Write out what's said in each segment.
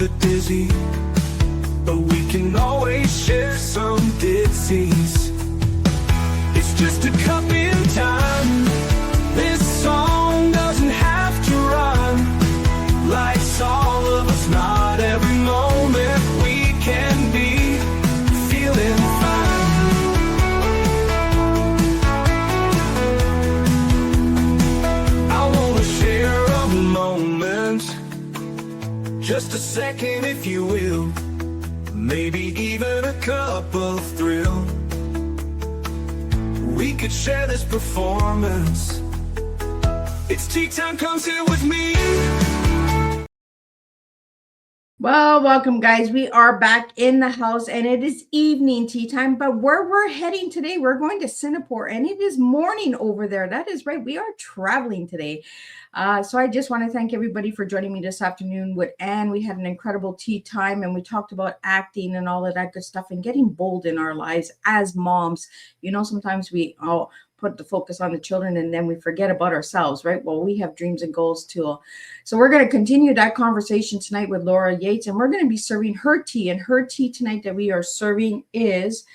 the dizzy, but we can always share some disease. It's just a cup in time. This song doesn't have to run. Life's all of us, not every moment we can be feeling fine. I wanna share a moment, just a second if you will, maybe even a cup of thrill. We could share this performance. It's tea time, come sit with me. Well, welcome guys. We are back in the house and it is evening tea time, but where we're heading today, we're going to Singapore and it is morning over there. That is right. We are traveling today. So I just want to thank everybody for joining me this afternoon with Anne. We had an incredible tea time and we talked about acting and all of that good stuff and getting bold in our lives as moms. You know, sometimes we all put the focus on the children and then we forget about ourselves, right? Well, we have dreams and goals too. So we're going to continue that conversation tonight with Laura Yates, and we're going to be serving her tea. And her tea tonight that we are serving is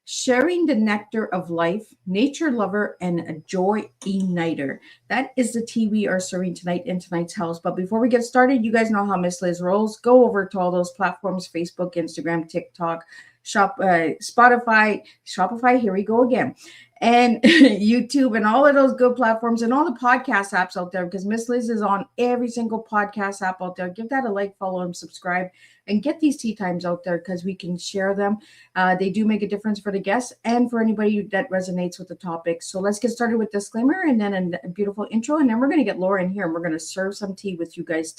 Sharing the Nectar of Life, Nature Lover, and a Joy Igniter. That is the tea we are serving tonight in tonight's house. But before we get started, you guys know how Miss Liz rolls. Go over to all those platforms, Facebook, Instagram, TikTok, Spotify, Shopify, here we go again, and YouTube and all of those good platforms and all the podcast apps out there, because Miss Liz is on every single podcast app out there. Give that a like, follow, and subscribe, and get these tea times out there because we can share them. They do make a difference for the guests and for anybody that resonates with the topic. So let's get started with disclaimer and then a beautiful intro, and then we're going to get Laura in here and we're going to serve some tea with you guys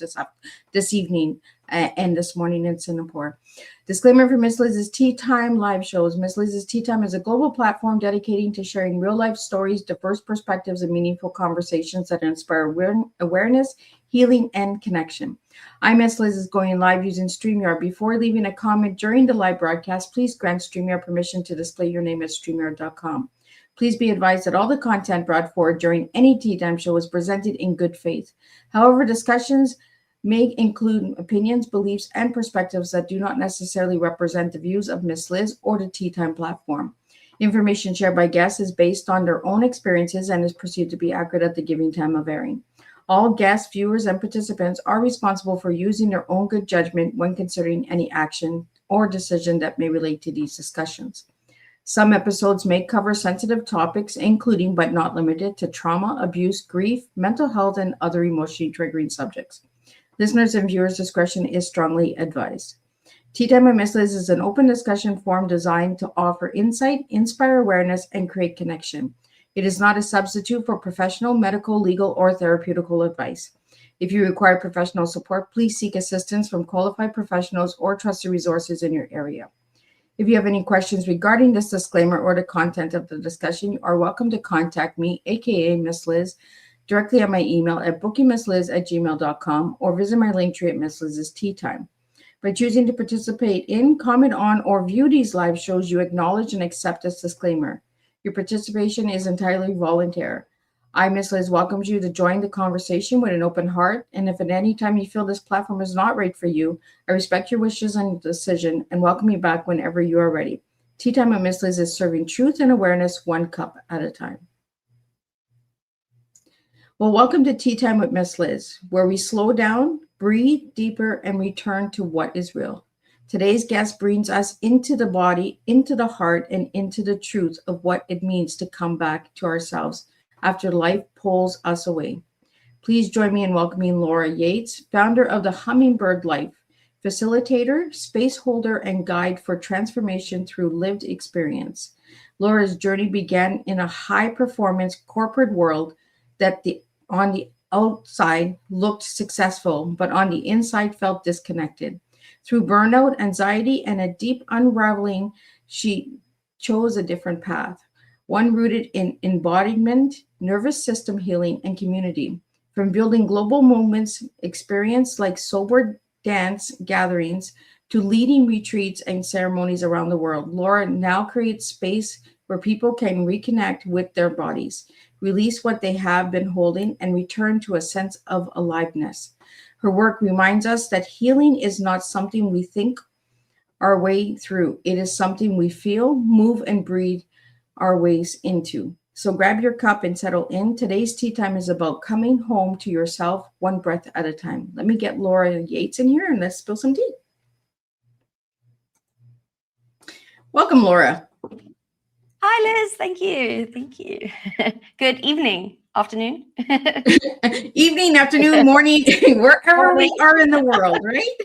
this evening and this morning in Singapore. Disclaimer for Miss Liz's Tea Time live shows. Miss Liz's Tea Time is a global platform dedicating to sharing real life stories, diverse perspectives, and meaningful conversations that inspire awareness, healing, and connection. I'm Miss Liz is going live using StreamYard. Before leaving a comment during the live broadcast, please grant StreamYard permission to display your name at StreamYard.com. Please be advised that all the content brought forward during any Tea Time show is presented in good faith. However, discussions may include opinions, beliefs, and perspectives that do not necessarily represent the views of Miss Liz or the Tea Time platform. Information shared by guests is based on their own experiences and is perceived to be accurate at the given time of airing. All guests, viewers, and participants are responsible for using their own good judgment when considering any action or decision that may relate to these discussions. Some episodes may cover sensitive topics, including but not limited to trauma, abuse, grief, mental health, and other emotionally triggering subjects. Listeners' and viewers' discretion is strongly advised. Tea Time with Miss Liz is an open discussion forum designed to offer insight, inspire awareness, and create connection. It is not a substitute for professional, medical, legal, or therapeutical advice. If you require professional support, please seek assistance from qualified professionals or trusted resources in your area. If you have any questions regarding this disclaimer or the content of the discussion, you are welcome to contact me, aka Miss Liz, directly on my email at bookingmissliz@gmail.com or visit my link tree at Miss Liz's Tea Time. By choosing to participate in, comment on, or view these live shows, you acknowledge and accept this disclaimer. Your participation is entirely voluntary. I, Miss Liz, welcomes you to join the conversation with an open heart, and if at any time you feel this platform is not right for you, I respect your wishes and decision and welcome you back whenever you are ready. Tea Time with Miss Liz is serving truth and awareness one cup at a time. Well, welcome to Tea Time with Miss Liz, where we slow down, breathe deeper, and return to what is real. Today's guest brings us into the body, into the heart, and into the truth of what it means to come back to ourselves after life pulls us away. Please join me in welcoming Laura Yates, founder of the Hummingbird Life, facilitator, space holder, and guide for transformation through lived experience. Laura's journey began in a high-performance corporate world that on the outside looked successful, but on the inside felt disconnected. Through burnout, anxiety, and a deep unraveling, she chose a different path, one rooted in embodiment, nervous system healing, and community. From building global movements, experience like sober dance gatherings, to leading retreats and ceremonies around the world, Laura now creates space where people can reconnect with their bodies, release what they have been holding, and return to a sense of aliveness. Her work reminds us that healing is not something we think our way through. It is something we feel, move, and breathe our ways into. So grab your cup and settle in. Today's tea time is about coming home to yourself one breath at a time. Let me get Laura Yates in here and let's spill some tea. Welcome, Laura. Hi, Liz. Thank you. Thank you. Good evening, afternoon. Evening, afternoon, morning, wherever we are in the world, right?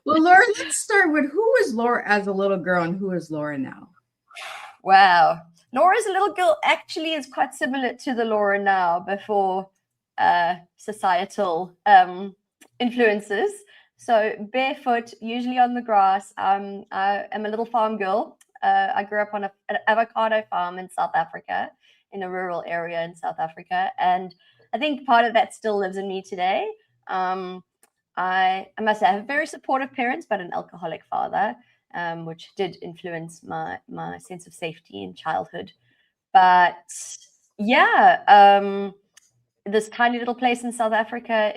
Well, Laura, let's start with who was Laura as a little girl and who is Laura now? Wow. Laura as a little girl actually is quite similar to the Laura now before societal influences. So barefoot, usually on the grass. I am a little farm girl. I grew up on an avocado farm in South Africa, in a rural area in South Africa. And I think part of that still lives in me today. I must say I have very supportive parents, but an alcoholic father, which did influence my sense of safety in childhood. But yeah, this tiny little place in South Africa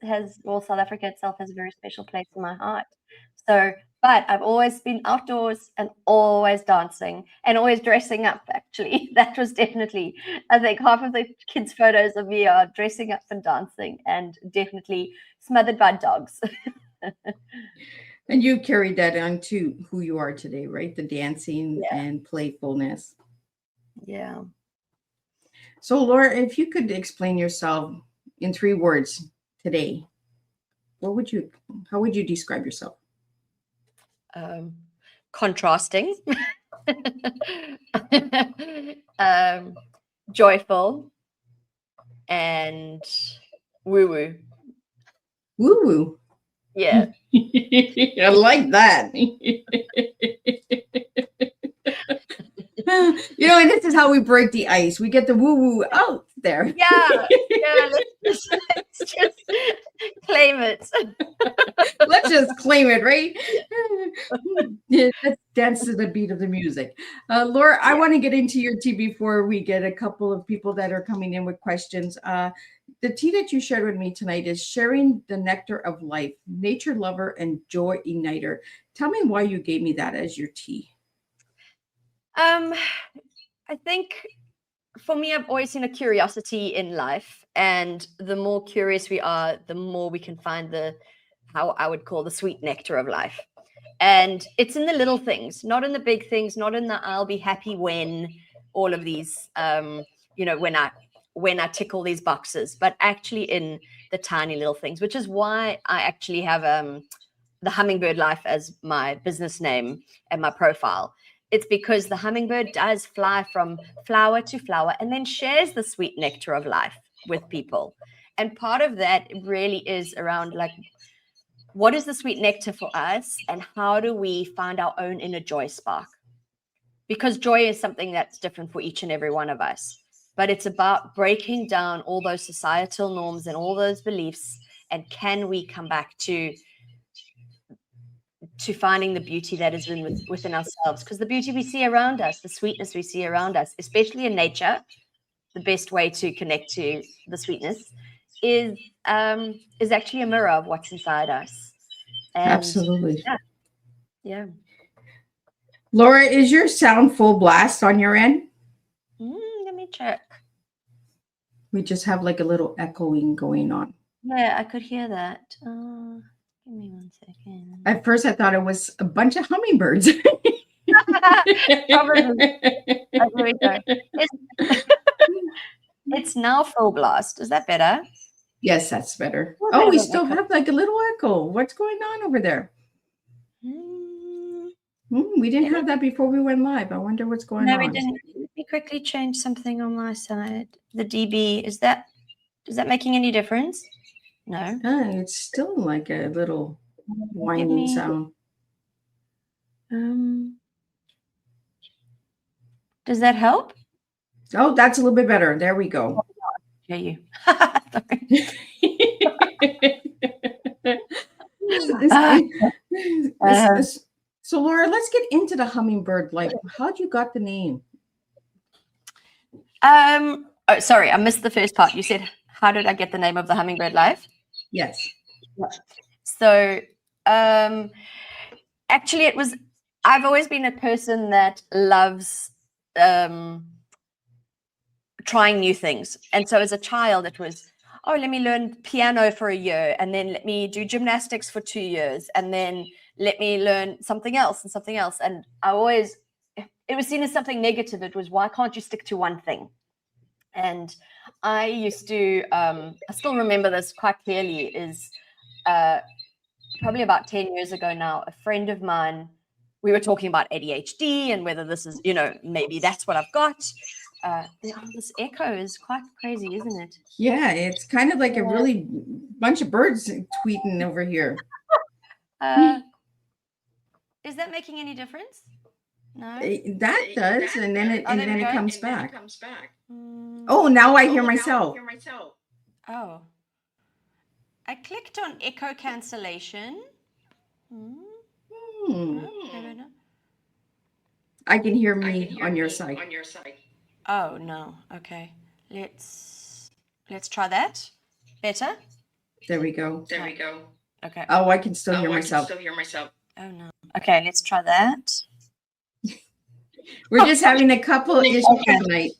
South Africa itself has a very special place in my heart. So, but I've always been outdoors and always dancing and always dressing up, actually. That was definitely, I think half of the kids' photos of me are dressing up and dancing and definitely smothered by dogs. And you carried that on to who you are today, right? The dancing and playfulness. Yeah. So, Laura, if you could explain yourself in 3 words today, how would you describe yourself? Contrasting, joyful, and woo-woo. Woo-woo. Yeah. I like that. You know, and this is how we break the ice. We get the woo-woo out there. Yeah. Let's just claim it. Let's just claim it, right? Yeah, let's dance to the beat of the music. Laura, I want to get into your tea before we get a couple of people that are coming in with questions. The tea that you shared with me tonight is Sharing the Nectar of Life, Nature Lover and Joy Igniter. Tell me why you gave me that as your tea. I think for me, I've always seen a curiosity in life, and the more curious we are, the more we can find how I would call the sweet nectar of life. And it's in the little things, not in the big things, not in the I'll be happy when, all of these, when I tick all these boxes, but actually in the tiny little things, which is why I actually have the Hummingbird Life as my business name and my profile. It's because the hummingbird does fly from flower to flower and then shares the sweet nectar of life with people. And part of that really is around, like, what is the sweet nectar for us and how do we find our own inner joy spark? Because joy is something that's different for each and every one of us. But it's about breaking down all those societal norms and all those beliefs. And can we come back to finding the beauty that is within ourselves? Because the beauty we see around us, the sweetness we see around us, especially in nature, the best way to connect to the sweetness is actually a mirror of what's inside us. And absolutely. Yeah. Laura, is your sound full blast on your end? Let me check. We just have like a little echoing going on. Yeah, I could hear that. Give me 1 second. At first, I thought it was a bunch of hummingbirds. Probably. It's now full blast. Is that better? Yes, that's better. Oh, we still have like a little echo. What's going on over there? We didn't have that before we went live. I wonder what's going on. No, we didn't. Let me quickly change something on my side. The dB, is that making any difference? No. It's still like a little whining sound. Does that help? Oh, that's a little bit better. There we go. Hear you. So, Laura, let's get into the Hummingbird Life. How'd you got the name? Oh, sorry, I missed the first part. You said how did I get the name of the Hummingbird Life? Yes. So actually I've always been a person that loves trying new things. And so as a child, it was, oh, let me learn piano for a year, and then let me do gymnastics for 2 years, and then let me learn something else and something else. And it was seen as something negative. It was, why can't you stick to one thing? And I used to, I still remember this quite clearly, is probably about 10 years ago now, a friend of mine, we were talking about ADHD and whether this is, maybe that's what I've got. This echo is quite crazy, isn't it? Yeah, it's kind of like a really bunch of birds tweeting over here. Is that making any difference? No. That does, and then it comes back. Mm. Oh, now I hear myself. Oh. I clicked on echo cancellation. I can hear me on your side. Oh no. Okay. Let's try that. Better? There we go. Okay. Oh, I can still hear myself. Oh no. Okay, let's try that. We're just having a couple issues tonight.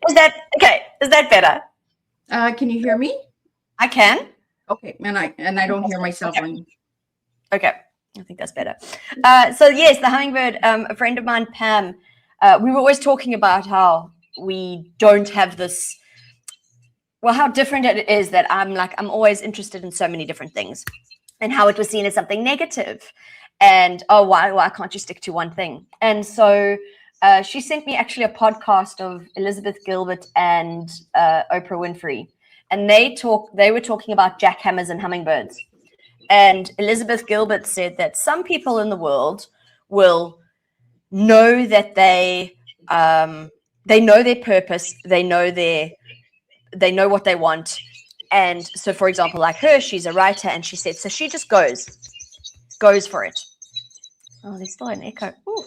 Is that better? Can you hear me? I can. Okay, and I don't hear myself on. Okay, I think that's better. So yes, the hummingbird. A friend of mine, Pam, we were always talking about how we don't have this. Well, how different it is that I'm always interested in so many different things, and how it was seen as something negative, and why can't you stick to one thing? And so she sent me actually a podcast of Elizabeth Gilbert and Oprah Winfrey. And they were talking about jackhammers and hummingbirds. And Elizabeth Gilbert said that some people in the world will know that they know their purpose, they know what they want. And so, for example, like her, she's a writer, and she said, so she just goes for it. Oh, there's still an echo. Ooh.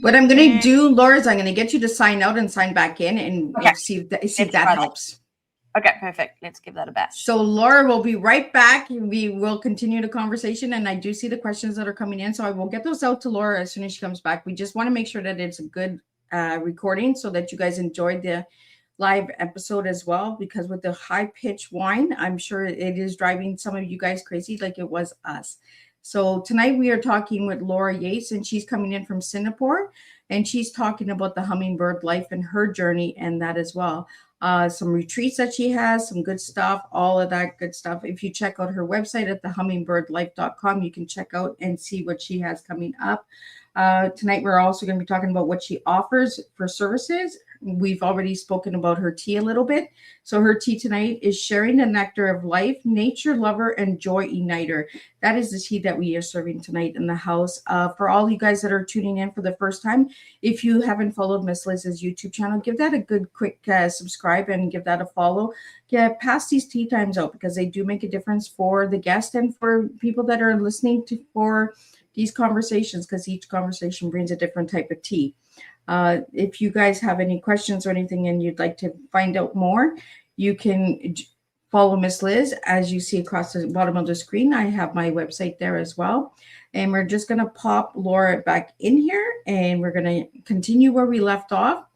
What I'm going to do, Laura, is I'm going to get you to sign out and sign back in, and see if that helps. Okay, perfect. Let's give that a bash. So Laura will be right back. We will continue the conversation, and I do see the questions that are coming in, so I will get those out to Laura as soon as she comes back. We just want to make sure that it's a good recording so that you guys enjoyed the live episode as well, because with the high-pitched whine, I'm sure it is driving some of you guys crazy like it was us. So tonight we are talking with Laura Yates, and she's coming in from Singapore, and she's talking about the Hummingbird Life and her journey and that as well. Some retreats that she has, some good stuff, all of that good stuff. If you check out her website at thehummingbbirdlife.com, you can check out and see what she has coming up. Tonight, we're also going to be talking about what she offers for services. We've already spoken about her tea a little bit. So her tea tonight is Sharing the Nectar of Life, Nature Lover, and Joy Uniter. That is the tea that we are serving tonight in the house. For all you guys that are tuning in for the first time, if you haven't followed Miss Liz's YouTube channel, give that a good quick subscribe and give that a follow. Pass these tea times out, because they do make a difference for the guest and for people that are listening for these conversations, because each conversation brings a different type of tea. If you guys have any questions or anything and you'd like to find out more, you can follow Miss Liz. As you see across the bottom of the screen, I have my website there as well. And we're just going to pop Laura back in here, and we're going to continue where we left off.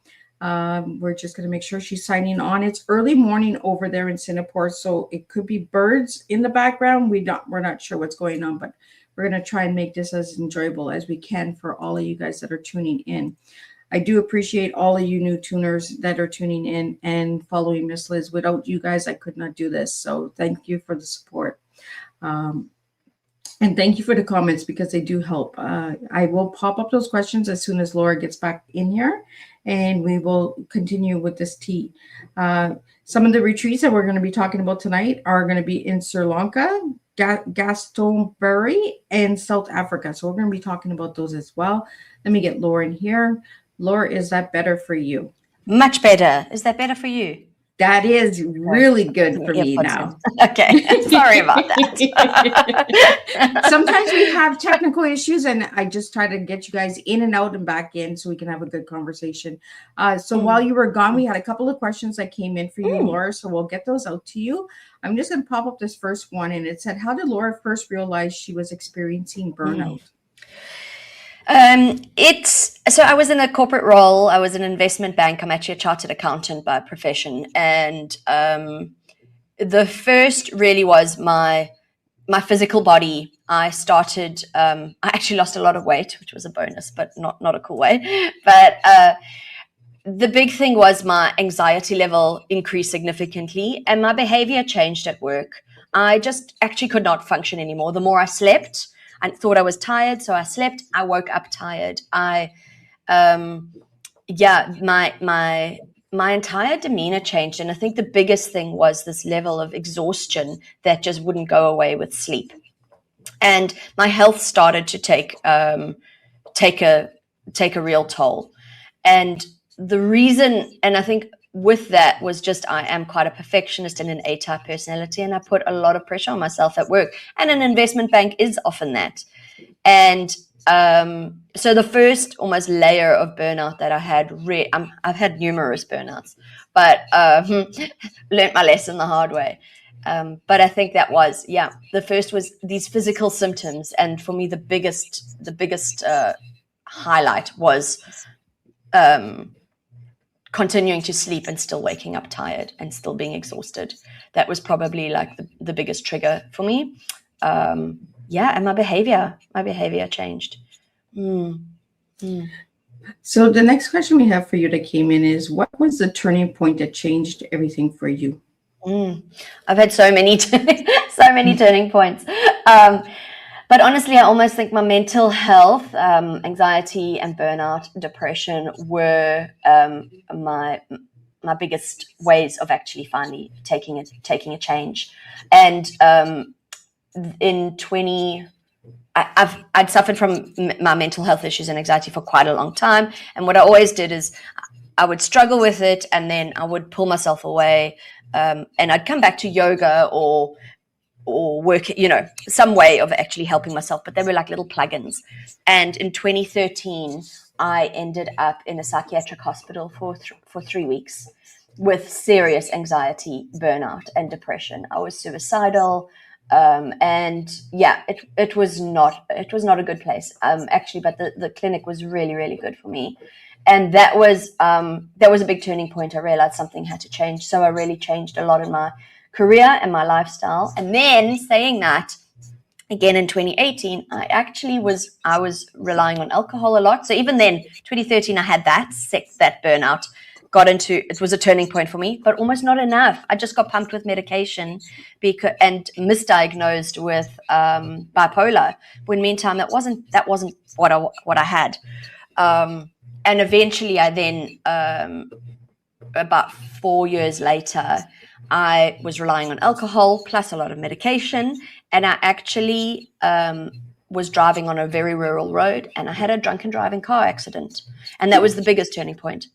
We're just going to make sure she's signing on. It's early morning over there in Singapore, so it could be birds in the background. We're not sure what's going on, but we're going to try and make this as enjoyable as we can for all of you guys that are tuning in. I do appreciate all of you new tuners that are tuning in and following Miss Liz. Without you guys, I could not do this. So thank you for the support. And thank you for the comments, because they do help. I will pop up those questions as soon as Laura gets back in here, and we will continue with this tea. Some of the retreats that we're going to be talking about tonight are going to be in Sri Lanka, Glastonbury, and South Africa. So we're going to be talking about those as well. Let me get Laura in here. Laura, is that better for you? Much better. Is that better for you? That is really good for me now. Okay, sorry about that. Sometimes we have technical issues, and I just try to get you guys in and out and back in so we can have a good conversation. So while you were gone, we had a couple of questions that came in for you, Laura, so we'll get those out to you. I'm just going to pop up this first one, and it said, how did Laura first realize she was experiencing burnout? So I was in a corporate role. I was in an investment bank. I'm actually a chartered accountant by profession. And the first really was my physical body. I actually lost a lot of weight, which was a bonus, but not a cool way. But the big thing was my anxiety level increased significantly and my behavior changed at work. I just actually could not function anymore. The more I slept, I thought I was tired, so I slept. I woke up tired. My entire demeanor changed, and I think the biggest thing was this level of exhaustion that just wouldn't go away with sleep. And my health started to take a real toll. And the reason, and I think with that was just I am quite a perfectionist and an A-type personality, and I put a lot of pressure on myself at work. And an investment bank is often that. And so the first almost layer of burnout that I had, I've had numerous burnouts, but learned my lesson the hard way. But I think that was, the first was these physical symptoms. And for me, the biggest highlight was continuing to sleep and still waking up tired and still being exhausted. That was probably like the biggest trigger for me. And my behavior changed. So the next question we have for you that came in is, what was the turning point that changed everything for you? I've had so many turning points. But honestly, I almost think my mental health, anxiety and burnout, depression were my biggest ways of actually finally taking a change. And I'd suffered from my mental health issues and anxiety for quite a long time. And what I always did is I would struggle with it, and then I would pull myself away, and I'd come back to yoga or work, some way of actually helping myself, but they were like little plugins. And in 2013, I ended up in a psychiatric hospital for 3 weeks with serious anxiety, burnout, and depression. I was suicidal, and it was not a good place, actually. But the clinic was really, really good for me, and that was a big turning point. I realized something had to change, so I really changed a lot in my career and my lifestyle. And then saying that, again in 2018, I was relying on alcohol a lot. So even then, 2013, I had that burnout. It was a turning point for me, but almost not enough. I just got pumped with medication and misdiagnosed with bipolar. When meantime, that wasn't what I had. And eventually, I then about 4 years later, I was relying on alcohol plus a lot of medication, and I actually was driving on a very rural road, and I had a drunken driving car accident, and that was the biggest turning point.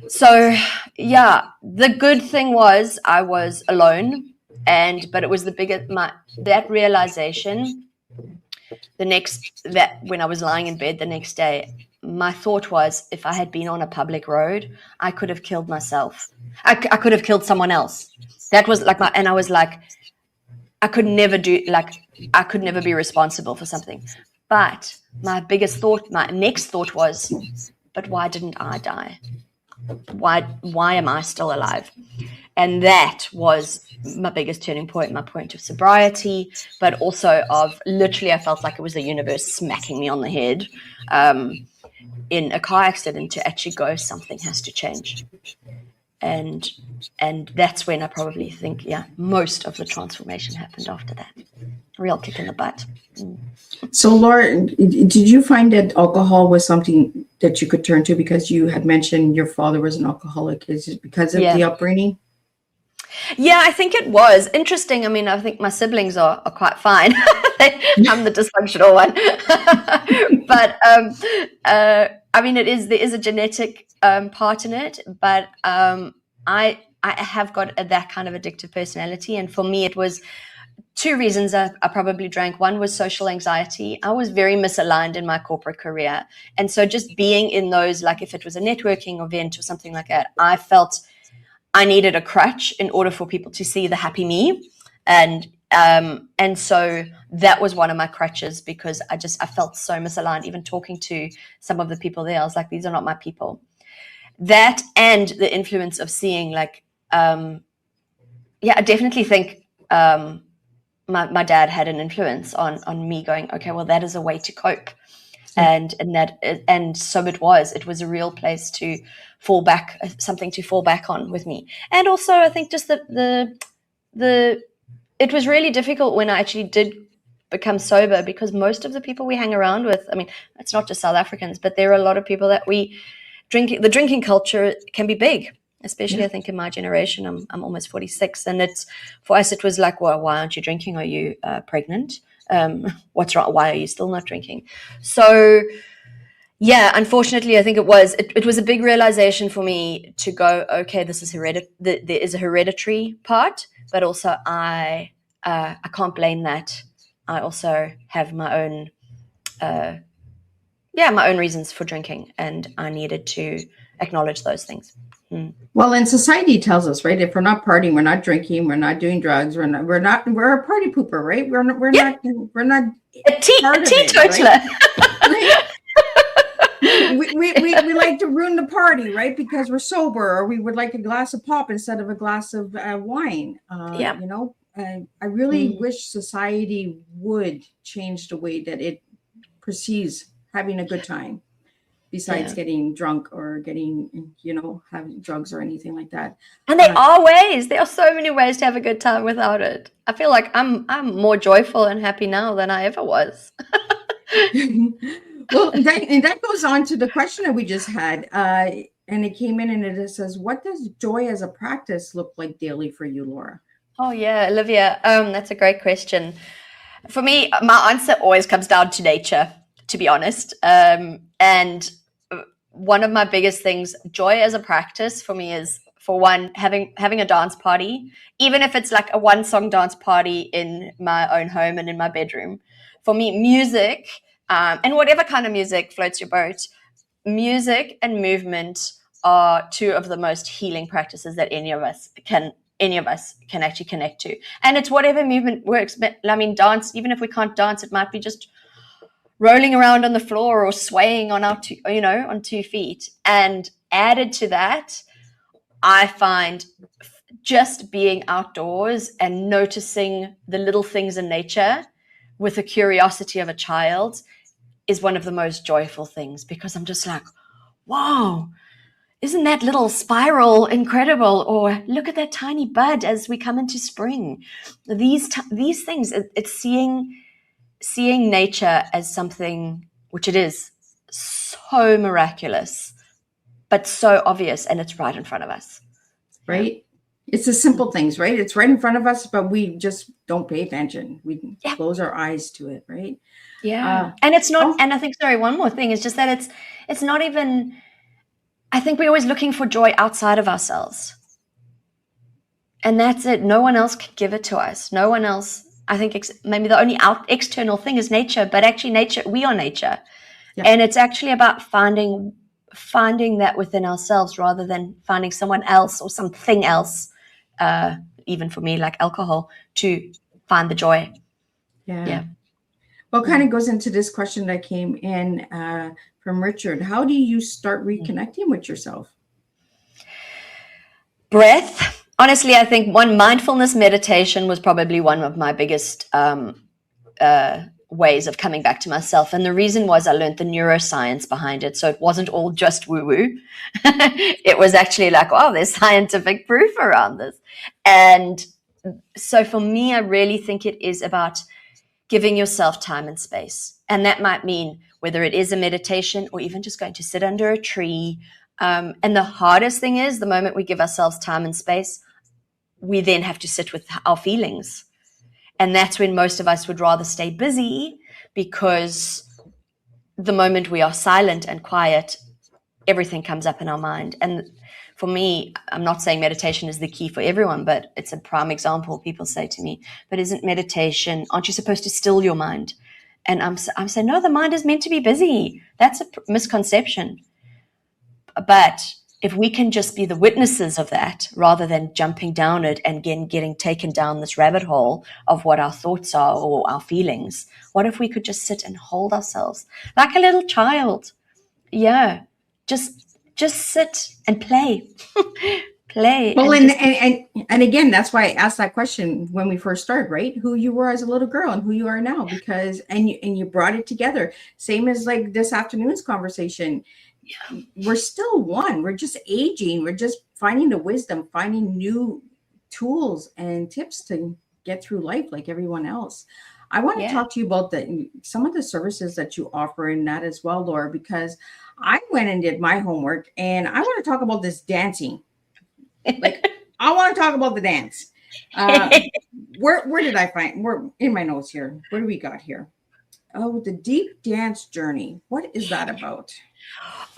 So, the good thing was I was alone, but it was that realization. When I was lying in bed the next day, my thought was, if I had been on a public road, I could have killed myself. I could have killed someone else. That was like and I was like, I could never be responsible for something. But my next thought was, but why didn't I die? Why am I still alive? And that was my biggest turning point, my point of sobriety, but also of literally, I felt like it was the universe smacking me on the head in a car accident to actually go, something has to change. And that's when I probably think, most of the transformation happened after that. Real kick in the butt. So, Laura, did you find that alcohol was something that you could turn to, because you had mentioned your father was an alcoholic? Is it because of the upbringing? Yeah, I think it was interesting. I mean, I think my siblings are quite fine. I'm the dysfunctional one. But I mean, there is a genetic part in it. But I have got that kind of addictive personality. And for me, it was two reasons I probably drank. One was social anxiety. I was very misaligned in my corporate career. And so just being in those, like if it was a networking event or something like that, I felt I needed a crutch in order for people to see the happy me. And so that was one of my crutches, because I felt so misaligned. Even talking to some of the people there, I was like, these are not my people. That and the influence of seeing like, I definitely think my dad had an influence on me going, okay, well, that is a way to cope. And so it was a real place to fall back, something to fall back on with me. And also I think just it was really difficult when I actually did become sober, because most of the people we hang around with, I mean, it's not just South Africans, but there are a lot of people that the drinking culture can be big, especially I think in my generation. I'm almost 46, and for us it was like, well, why aren't you drinking? Are you pregnant? What's wrong? Why are you still not drinking? So yeah, unfortunately, I think it was a big realization for me to go, okay, this is there is a hereditary part, but also I can't blame that. I also have my own reasons for drinking, and I needed to acknowledge those things. Well, and society tells us, right? If we're not partying, we're not drinking, we're not doing drugs, we're a party pooper, right? We're not a teetotaler. Right? we like to ruin the party, right? Because we're sober, or we would like a glass of pop instead of a glass of wine. You know, I really wish society would change the way that it perceives having a good time, besides getting drunk or getting, having drugs or anything like that. And there are so many ways to have a good time without it. I feel like I'm more joyful and happy now than I ever was. Well, that goes on to the question that we just had. And it came in and it says, what does joy as a practice look like daily for you, Laura? Oh, yeah, Olivia, that's a great question. For me, my answer always comes down to nature, to be honest. And one of my biggest things, joy as a practice for me is, for one, having a dance party, even if it's like a one-song dance party in my own home and in my bedroom. For me, music, and whatever kind of music floats your boat, music and movement are two of the most healing practices that any of us can actually connect to. And it's whatever movement works. But I mean, dance, even if we can't dance, it might be just rolling around on the floor or swaying on on 2 feet. And added to that, I find just being outdoors and noticing the little things in nature with the curiosity of a child is one of the most joyful things, because I'm just like, wow, isn't that little spiral incredible? Or look at that tiny bud as we come into spring. These things, it's seeing nature as something, which it is, so miraculous, but so obvious, and it's right in front of us. Right? It's the simple things, right? It's right in front of us, but we just don't pay attention. We close our eyes to it, right? Yeah. And it's not, and I think, sorry, one more thing is just that it's not even, I think we're always looking for joy outside of ourselves. And that's it. No one else can give it to us. No one else. I think maybe the only external thing is nature, but actually nature, we are nature. Yeah. And it's actually about finding that within ourselves, rather than finding someone else or something else, even for me, like alcohol, to find the joy. Yeah. Well, it kind of goes into this question that came in from Richard. How do you start reconnecting with yourself? Breath. Honestly, I think mindfulness meditation was probably one of my biggest ways of coming back to myself. And the reason was I learned the neuroscience behind it. So it wasn't all just woo-woo. It was actually like, oh, there's scientific proof around this. And so for me, I really think it is about giving yourself time and space. And that might mean whether it is a meditation or even just going to sit under a tree. And the hardest thing is, the moment we give ourselves time and space, we then have to sit with our feelings. And that's when most of us would rather stay busy, because the moment we are silent and quiet, everything comes up in our mind. And for me, I'm not saying meditation is the key for everyone, but it's a prime example. People say to me, but isn't meditation, aren't you supposed to still your mind? And I'm saying, no, the mind is meant to be busy. That's a misconception. But if we can just be the witnesses of that rather than jumping down it and getting taken down this rabbit hole of what our thoughts are or our feelings, what if we could just sit and hold ourselves like a little child? Yeah, just sit and play. Play. Well, and and again, that's why I asked that question when we first started, right? Who you were as a little girl and who you are now, because and you brought it together. Same as like this afternoon's conversation. We're still one. We're just aging. We're just finding the wisdom, finding new tools and tips to get through life like everyone else. I want to talk to you about some of the services that you offer in that as well, Laura, because I went and did my homework, and I want to talk about this dancing. Like, I want to talk about the dance. Where did I find? We're in my notes here. What do we got here? Oh, the deep dance journey. What is that about?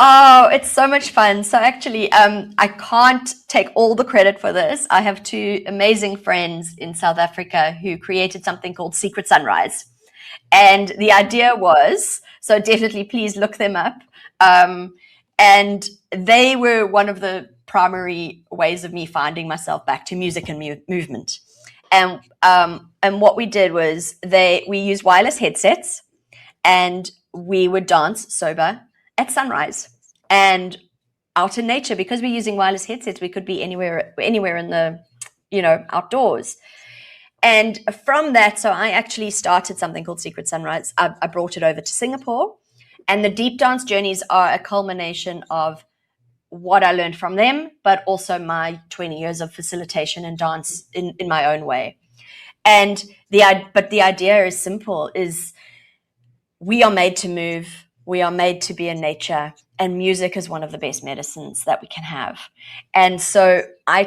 Oh, it's so much fun. So actually, I can't take all the credit for this. I have two amazing friends in South Africa who created something called Secret Sunrise. And the idea was, so definitely please look them up. And they were one of the primary ways of me finding myself back to music and movement. And what we did was we used wireless headsets, and we would dance sober at sunrise and out in nature. Because we're using wireless headsets, we could be anywhere in the, outdoors. And from that, so I actually started something called Secret Sunrise. I brought it over to Singapore, and the deep dance journeys are a culmination of what I learned from them, but also my 20 years of facilitation and dance in my own way. And the idea is simple, is we are made to move. We are made to be in nature, and music is one of the best medicines that we can have. And so I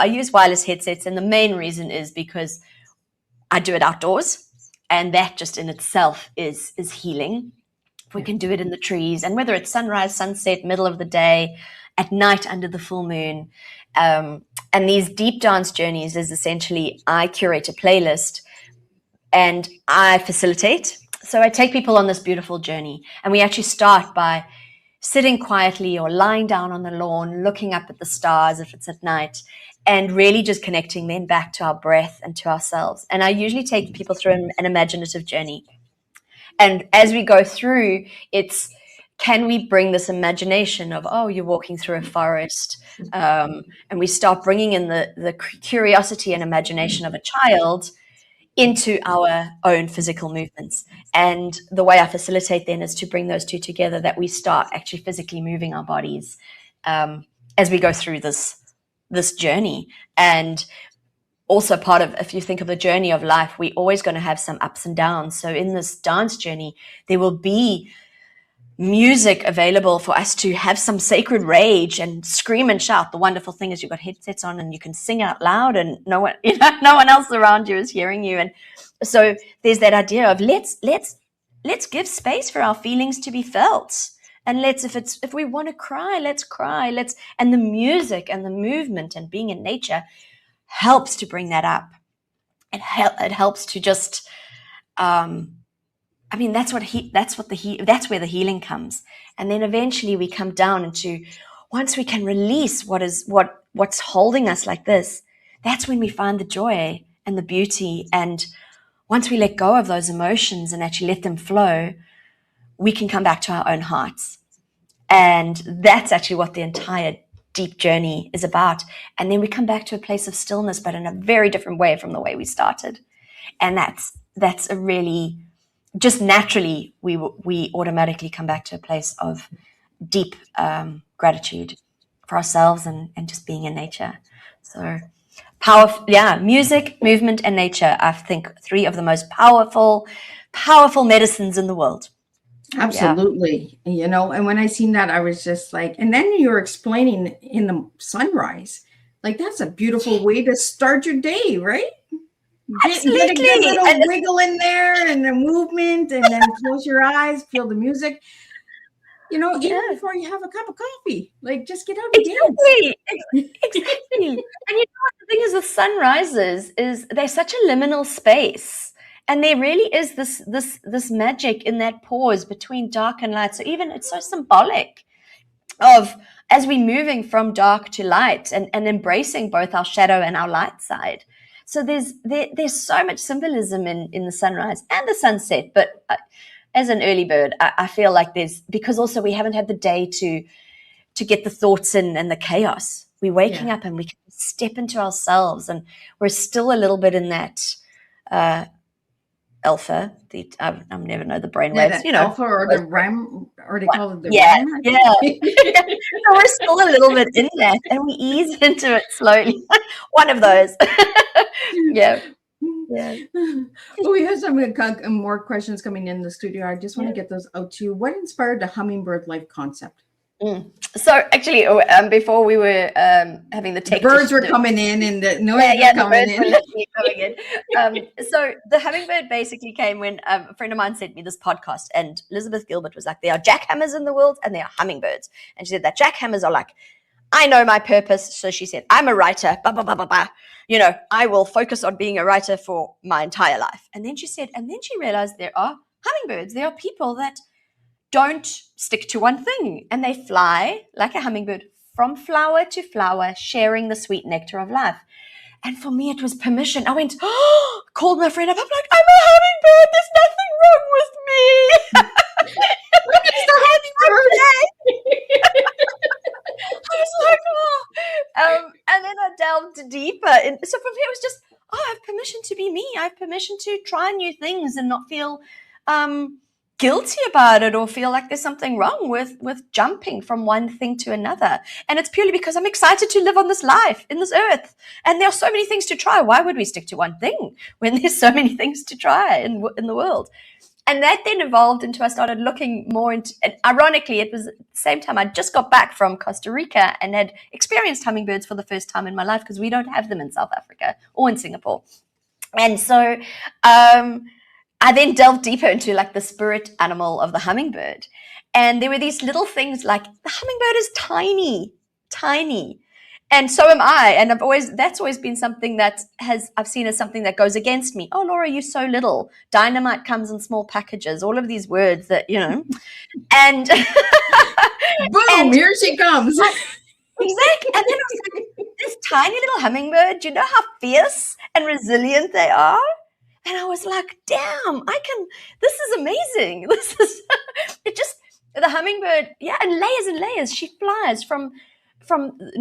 use wireless headsets, and the main reason is because I do it outdoors, and that just in itself is healing. We can do it in the trees, and whether it's sunrise, sunset, middle of the day, at night under the full moon. And these deep dance journeys is essentially, I curate a playlist and I facilitate. So I take people on this beautiful journey, and we actually start by sitting quietly or lying down on the lawn, looking up at the stars if it's at night, and really just connecting then back to our breath and to ourselves. And I usually take people through an imaginative journey. And as we go through, can we bring this imagination of, you're walking through a forest, and we start bringing in the curiosity and imagination of a child into our own physical movements. And the way I facilitate then is to bring those two together, that we start actually physically moving our bodies as we go through this journey. And also part of, if you think of the journey of life, we're always going to have some ups and downs. So in this dance journey, there will be music available for us to have some sacred rage and scream and shout. The wonderful thing is you've got headsets on and you can sing out loud, and no one else around you is hearing you. And so there's that idea of let's give space for our feelings to be felt. And if we want to cry, let's cry. And the music and the movement and being in nature helps to bring that up. It helps to just that's where the healing comes. And then eventually we come down into, once we can release what's holding us like this, that's when we find the joy and the beauty. And once we let go of those emotions and actually let them flow, we can come back to our own hearts. And that's actually what the entire deep journey is about. And then we come back to a place of stillness, but in a very different way from the way we started. And that's a really, just naturally, we automatically come back to a place of deep gratitude for ourselves and just being in nature. So powerful, music, movement, and nature, I think 3 of the most powerful medicines in the world. Absolutely. And when I seen that, I was just like, and then you're explaining in the sunrise, like that's a beautiful way to start your day, right? Get a good little wiggle in there and the movement, and then close your eyes, feel the music. even Yeah. before you have a cup of coffee, like just get out and dance. Exactly. And you know what the thing is with sunrises is they're such a liminal space. And there really is this magic in that pause between dark and light. So even it's so symbolic of as we're moving from dark to light and embracing both our shadow and our light side. So there's so much symbolism in the sunrise and the sunset. But as an early bird, I feel like because also we haven't had the day to get the thoughts in and the chaos. We're waking up and we can step into ourselves, and we're still a little bit in that alpha. I never know the brainwaves. Alpha or the REM, or they call it the REM. REM. So we're still a little bit in that, and we ease into it slowly. One of those. Yeah. Well, we have some more questions coming in the studio. I just want to get those out to you. What inspired the Hummingbird Life concept? So actually, before we were having the tech, birds were coming in, and the noise coming in. So the hummingbird basically came when a friend of mine sent me this podcast, and Elizabeth Gilbert was like, "There are jackhammers in the world, and there are hummingbirds." And she said that jackhammers are like, "I know my purpose." So she said, "I'm a writer. Blah, blah, blah, blah, blah. I will focus on being a writer for my entire life." And then she said, and then she realized there are hummingbirds. There are people that don't stick to one thing, and they fly like a hummingbird from flower to flower, sharing the sweet nectar of life. And for me, it was permission. I went, called my friend up. I'm like, "I'm a hummingbird. There's nothing wrong with me." It's the hummingbird. I was like, oh. And then I delved deeper. So for me, it was just, I have permission to be me. I have permission to try new things and not feel guilty about it or feel like there's something wrong with jumping from one thing to another. And it's purely because I'm excited to live on this life, in this earth. And there are so many things to try. Why would we stick to one thing when there's so many things to try in the world? And that then evolved into, I started looking more into, and ironically, it was at the same time I just got back from Costa Rica and had experienced hummingbirds for the first time in my life, because we don't have them in South Africa or in Singapore. And so I then delved deeper into like the spirit animal of the hummingbird. And there were these little things like the hummingbird is tiny. And so am I. And that's always been something that I've seen as something that goes against me. "Oh, Laura, you're so little. Dynamite comes in small packages." All of these words that, and boom, here she comes. Exactly. And then I was like, this tiny little hummingbird, do you know how fierce and resilient they are? And I was like, damn, this is amazing. The hummingbird, and layers. She flies from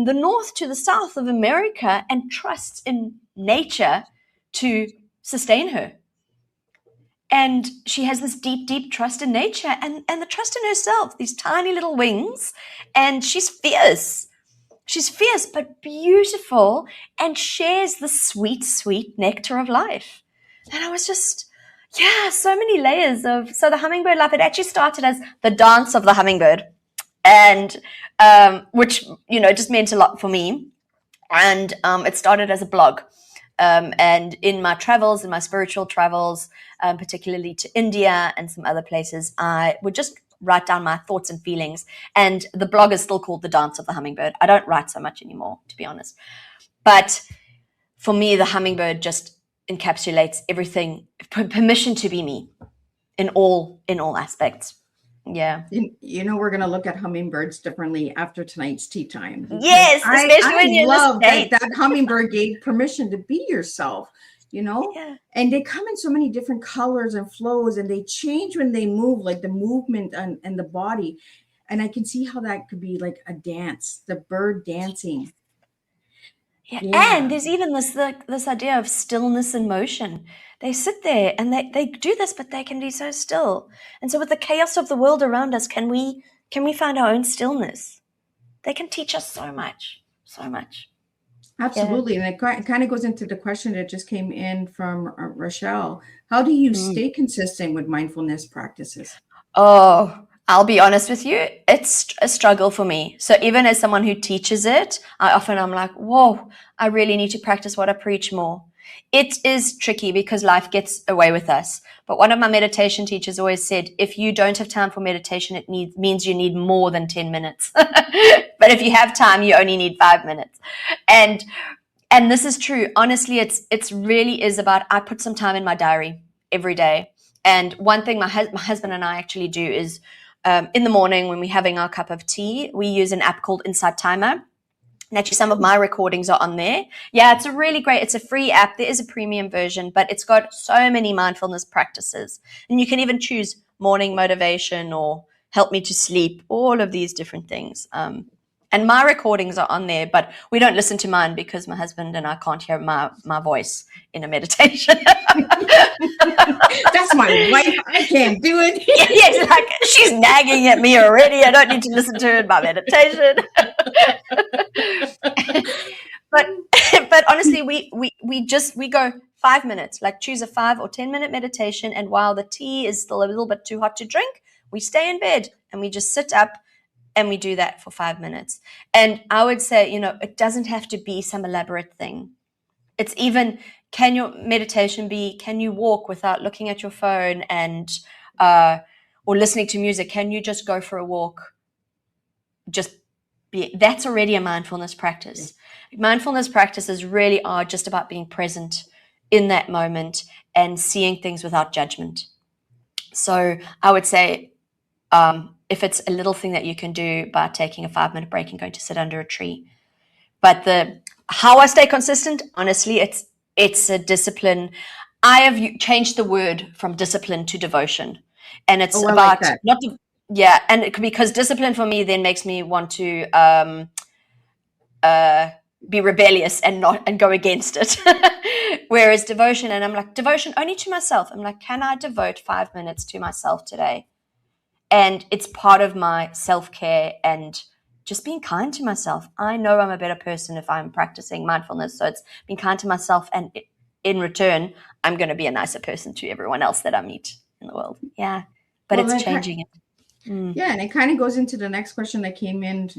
the north to the south of America and trusts in nature to sustain her. And she has this deep, deep trust in nature and the trust in herself, these tiny little wings. And she's fierce. She's fierce, but beautiful, and shares the sweet, sweet nectar of life. And I was just, so many layers so the Hummingbird Life, it actually started as the dance of the hummingbird. And which just meant a lot for me, and it started as a blog, and in my travels, in my spiritual travels, particularly to India and some other places, I would just write down my thoughts and feelings. And the blog is still called The Dance of the Hummingbird. I don't write so much anymore, to be honest, but for me, the hummingbird just encapsulates everything. Permission to be me in all aspects. Yeah. We're going to look at hummingbirds differently after tonight's tea time. Yes, especially when you're love that hummingbird gave permission to be yourself, Yeah. And they come in so many different colors and flows, and they change when they move, like the movement and the body. And I can see how that could be like a dance, the bird dancing. Yeah. And there's even this idea of stillness and motion. They sit there and they do this, but they can be so still. And so with the chaos of the world around us, can we find our own stillness? They can teach us so much. Absolutely. Yeah. And it kind of goes into the question that just came in from Rochelle. How do you stay consistent with mindfulness practices? Oh, I'll be honest with you, it's a struggle for me. So even as someone who teaches it, I'm like, whoa, I really need to practice what I preach more. It is tricky because life gets away with us. But one of my meditation teachers always said, if you don't have time for meditation, it means you need more than 10 minutes. But if you have time, you only need 5 minutes. And this is true. Honestly, it's really is about, I put some time in my diary every day. And one thing my husband and I actually do is in the morning when we're having our cup of tea, we use an app called Insight Timer. And actually, some of my recordings are on there. Yeah, it's a free app. There is a premium version, but it's got so many mindfulness practices. And you can even choose morning motivation or help me to sleep, all of these different things. And my recordings are on there, but we don't listen to mine because my husband and I can't hear my voice in a meditation. That's my wife. I can't do it. Yeah, it's like, she's nagging at me already. I don't need to listen to her in my meditation. But honestly, we go 5 minutes, like choose a 5 or 10 minute meditation. And while the tea is still a little bit too hot to drink, we stay in bed and we just sit up and we do that for 5 minutes. And I would say, it doesn't have to be some elaborate thing. It's even, can your meditation be, can you walk without looking at your phone and or listening to music? Can you just go for a walk? That's already a mindfulness practice. Mindfulness practices really are just about being present in that moment and seeing things without judgment. So I would say, if it's a little thing that you can do by taking a 5-minute break and going to sit under a tree. But how I stay consistent, honestly, it's a discipline. I have changed the word from discipline to devotion. And it's about because discipline for me then makes me want to be rebellious and go against it. Whereas devotion, and I'm like, devotion only to myself. I'm like, can I devote 5 minutes to myself today? And it's part of my self-care and just being kind to myself. I know I'm a better person if I'm practicing mindfulness. So it's being kind to myself. And in return, I'm going to be a nicer person to everyone else that I meet in the world. Yeah. But it's changing it. Yeah. And it kind of goes into the next question that came in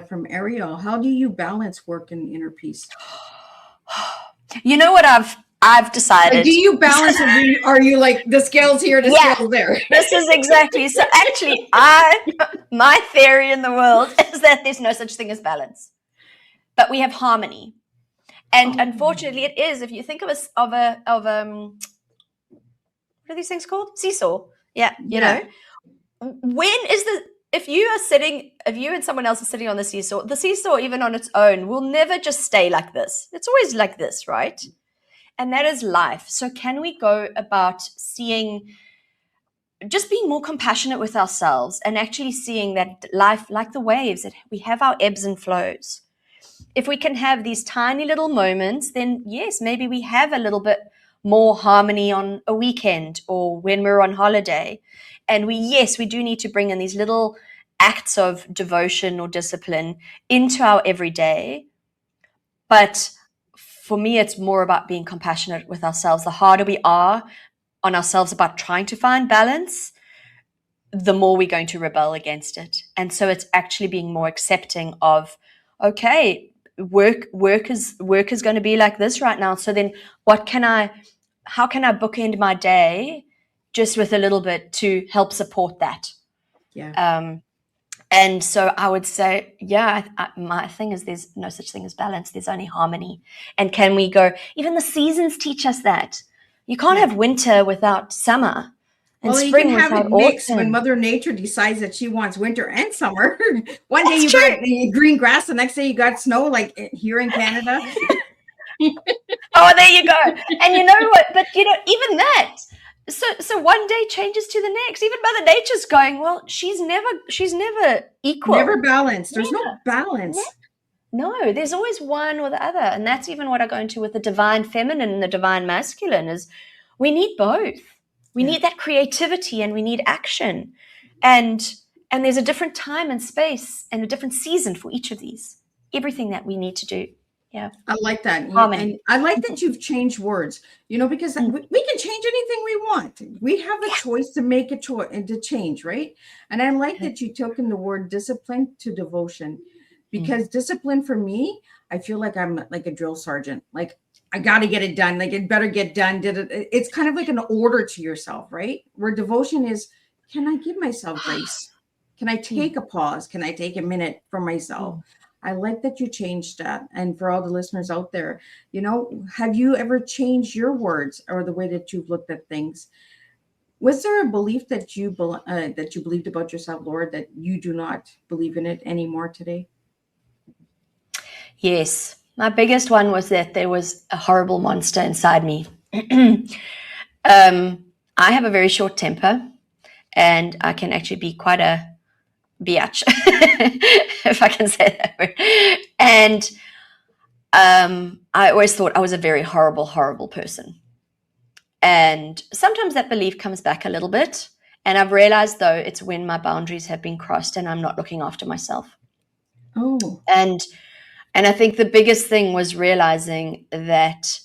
from Ariel. How do you balance work and inner peace? You know what I've decided. Like, do you balance or are you like the scales here, the scales there? This is exactly. So actually, my theory in the world is that there's no such thing as balance, but we have harmony. And unfortunately it is. If you think of a what are these things called? Seesaw. Yeah. You know, if you and someone else are sitting on the seesaw even on its own will never just stay like this. It's always like this, right? And that is life. So can we go about just being more compassionate with ourselves and actually seeing that life, like the waves, that we have our ebbs and flows. If we can have these tiny little moments, then yes, maybe we have a little bit more harmony on a weekend or when we're on holiday. And we do need to bring in these little acts of devotion or discipline into our everyday. But for me, it's more about being compassionate with ourselves. The harder we are on ourselves about trying to find balance, the more we're going to rebel against it. And so it's actually being more accepting of, okay, work is going to be like this right now. So then how can I bookend my day just with a little bit to help support that? Yeah. And so I would say, my thing is there's no such thing as balance. There's only harmony. And can we go, even the seasons teach us that. You can't have winter without summer. And spring you can have it mixed autumn. when Mother Nature decides that she wants winter and summer. One day you got green grass, the next day you got snow, like here in Canada. Oh, there you go. And you know what? But even that. So one day changes to the next. Even Mother Nature's going, well, she's never equal. Never balanced. There's no balance. No, there's always one or the other. And that's even what I go into with the divine feminine and the divine masculine is we need both. We need that creativity and we need action. And there's a different time and space and a different season for each of these. Everything that we need to do. Yeah. I like that. And I like that you've changed words, because we can change anything we want. We have a choice to make a choice and to change, right? And I like that you took in the word discipline to devotion, because discipline for me, I feel like I'm like a drill sergeant. Like I got to get it done. Like it better get done. It's kind of like an order to yourself, right? Where devotion is, can I give myself grace? Can I take a pause? Can I take a minute for myself? I like that you changed that. And for all the listeners out there, you know, have you ever changed your words or the way that you've looked at things? Was there a belief that you believed about yourself, Laura, that you do not believe in it anymore today? Yes. My biggest one was that there was a horrible monster inside me. I have a very short temper, and I can actually be quite a biatch, if I can say that word. And I always thought I was a very horrible, horrible person. And sometimes that belief comes back a little bit. And I've realized, though, it's when my boundaries have been crossed and I'm not looking after myself. Oh. And I think the biggest thing was realizing that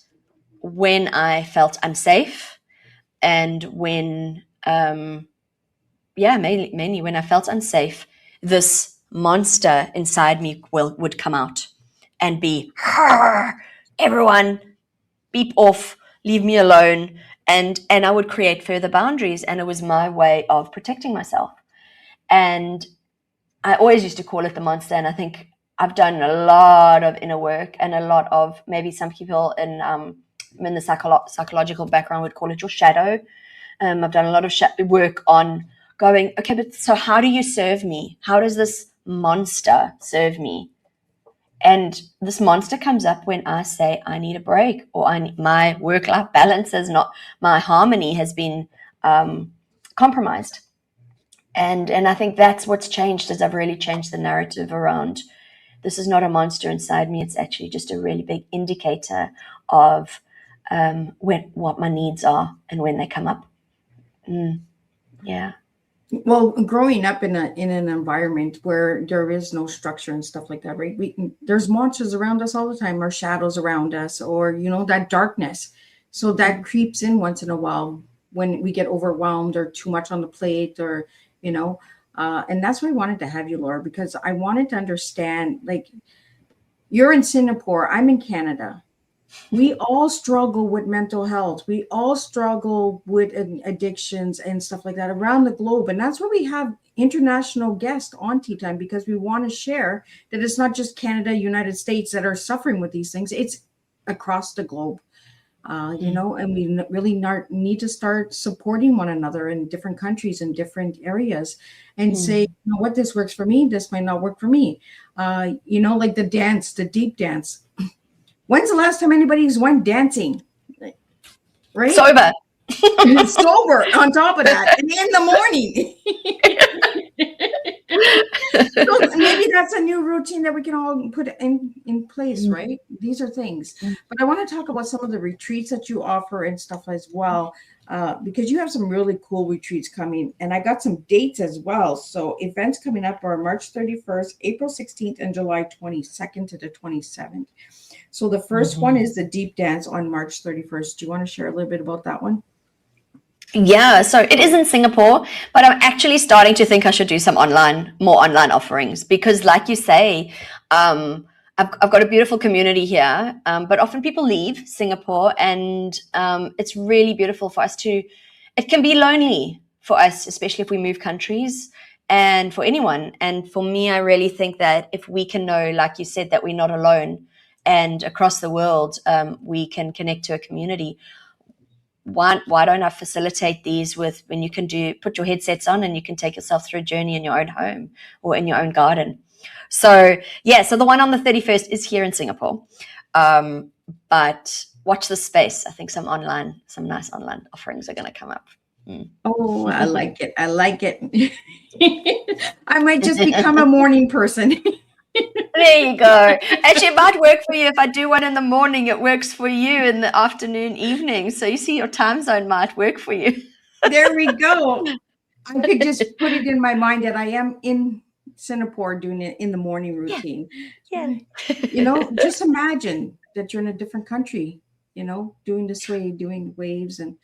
when I felt unsafe and when, mainly when I felt unsafe, this monster inside me would come out and be, everyone, beep off, leave me alone. And I would create further boundaries. And it was my way of protecting myself. And I always used to call it the monster. And I think I've done a lot of inner work and a lot of, maybe some people in the psychological background would call it your shadow. I've done a lot of work on going, okay, but so how do you serve me? How does this monster serve me? And this monster comes up when I say I need a break, or my work-life balance is not, my harmony has been compromised. And I think that's what's changed, is I've really changed the narrative around, this is not a monster inside me. It's actually just a really big indicator of what my needs are and when they come up. Yeah. Well, growing up in an environment where there is no structure and stuff like that, right? There's monsters around us all the time, or shadows around us, or, you know, that darkness. So that creeps in once in a while when we get overwhelmed or too much on the plate, or, you know, and that's why I wanted to have you, Laura, because I wanted to understand, like, you're in Singapore, I'm in Canada. We all struggle with mental health. We all struggle with addictions and stuff like that around the globe. And that's why we have international guests on Teatime, because we want to share that it's not just Canada, United States that are suffering with these things. It's across the globe, you know, and we really need to start supporting one another in different countries and different areas, and say, you know what, this works for me. This might not work for me. You know, like the deep dance. When's the last time anybody's went dancing? Right? Sober. Sober on top of that. And in the morning. So maybe that's a new routine that we can all put in place, right? These are things. But I want to talk about some of the retreats that you offer and stuff as well, because you have some really cool retreats coming. And I got some dates as well. So events coming up are March 31st, April 16th, and July 22nd to the 27th. So the first one is the deep dance on March 31st. Do you want to share a little bit about that one? Yeah, so it is in Singapore, but I'm actually starting to think I should do some more online offerings, because like you say, I've got a beautiful community here, but often people leave Singapore, and it's really beautiful for us it can be lonely for us, especially if we move countries, and for anyone. And for me, I really think that if we can know, like you said, that we're not alone, and across the world, we can connect to a community. Why don't I facilitate these with, when you can put your headsets on and you can take yourself through a journey in your own home or in your own garden. So yeah, so the one on the 31st is here in Singapore. But watch this space. I think some nice online offerings are going to come up. Oh, I like it. I like it. I might just become a morning person. There you go. Actually, it might work for you. If I do one in the morning, it works for you in the afternoon, evening. So you see, your time zone might work for you. There we go. I could just put it in my mind that I am in Singapore doing it in the morning routine. Yeah. You know, just imagine that you're in a different country, you know, doing the sway, doing waves and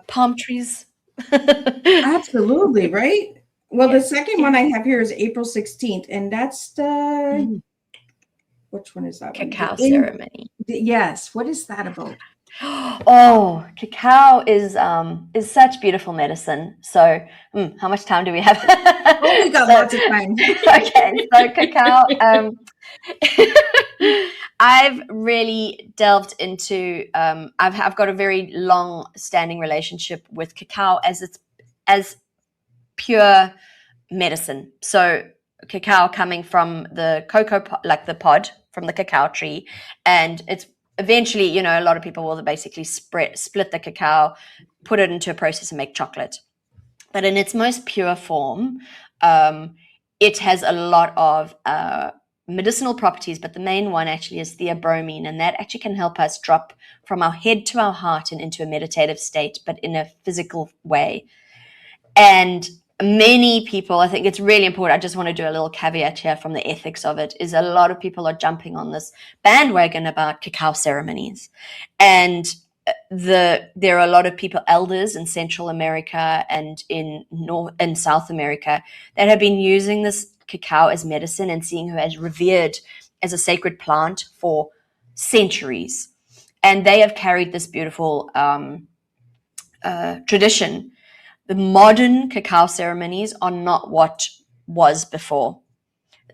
palm trees. Absolutely, right? Well, the second one I have here is April 16th, and that's the which one is that one? Cacao ceremony. Yes. What is that about? Oh, cacao is such beautiful medicine. So, how much time do we have? Oh, we got lots of time. Okay, so cacao. I've really delved into. I've got a very long-standing relationship with cacao as pure medicine. So cacao coming from the cocoa, like the pod from the cacao tree, and it's eventually, a lot of people will basically split the cacao, put it into a process and make chocolate. But in its most pure form, it has a lot of medicinal properties, but the main one actually is theobromine, and that actually can help us drop from our head to our heart and into a meditative state, but in a physical way. And many people, I think it's really important. I just want to do a little caveat here from the ethics of it, is a lot of people are jumping on this bandwagon about cacao ceremonies. And there are a lot of people, elders in Central America and in South America, that have been using this cacao as medicine and seeing her as revered as a sacred plant for centuries. And they have carried this beautiful tradition. The modern cacao ceremonies are not what was before.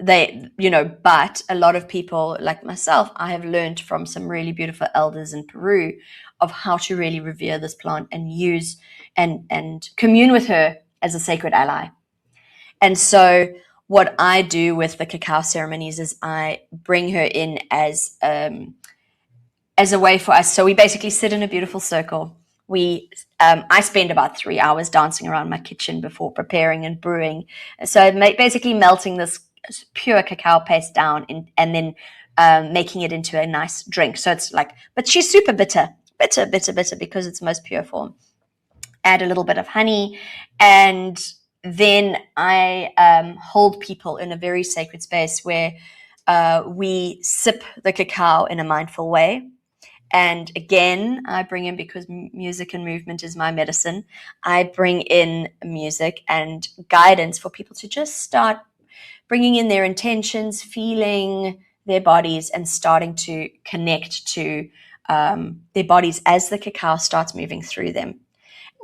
But a lot of people like myself, I have learned from some really beautiful elders in Peru of how to really revere this plant and use and commune with her as a sacred ally. And so what I do with the cacao ceremonies is I bring her in as a way for us. So we basically sit in a beautiful circle. I spend about 3 hours dancing around my kitchen before preparing and brewing. So basically melting this pure cacao paste down and then making it into a nice drink. So it's but she's super bitter because it's most pure form. Add a little bit of honey, and then I hold people in a very sacred space where we sip the cacao in a mindful way. And again, I bring in, because music and movement is my medicine, I bring in music and guidance for people to just start bringing in their intentions, feeling their bodies, and starting to connect to their bodies as the cacao starts moving through them.